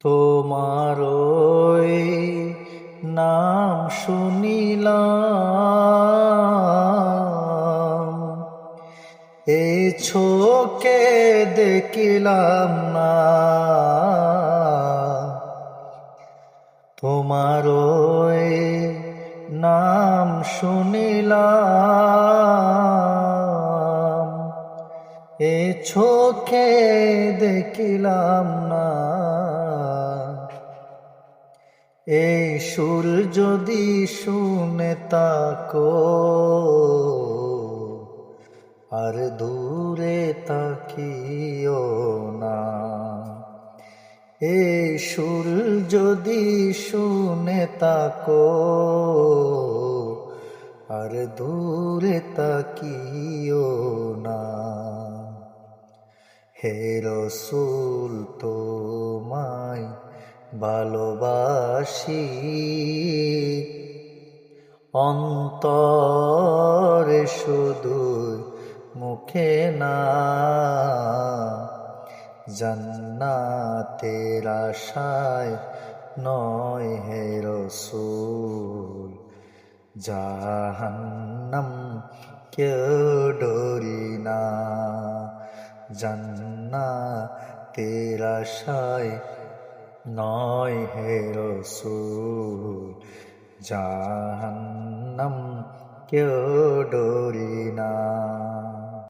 তোমার ওই নাম শুনিলাম, এ চোখে দেখিলাম না। তোমার ওই নাম শুনিলাম, এ চোখে দেখিলাম না। এই সুর যদি শুনে তাকো, আর দূরে তাকিও না। এই সুর যদি শুনে তাকো, আর দূরে তাকিও না। হে রসূল তোমায় ভালোবাসি, অন্তরে শুধু মুখে না। জান্নাতের আশায় নয় হে রসূল, জাহান্নাম কেউ ডরি না। জান্নাতের আশায় নয় হে রসূল, জাহান্নাম কেউ ডরি না।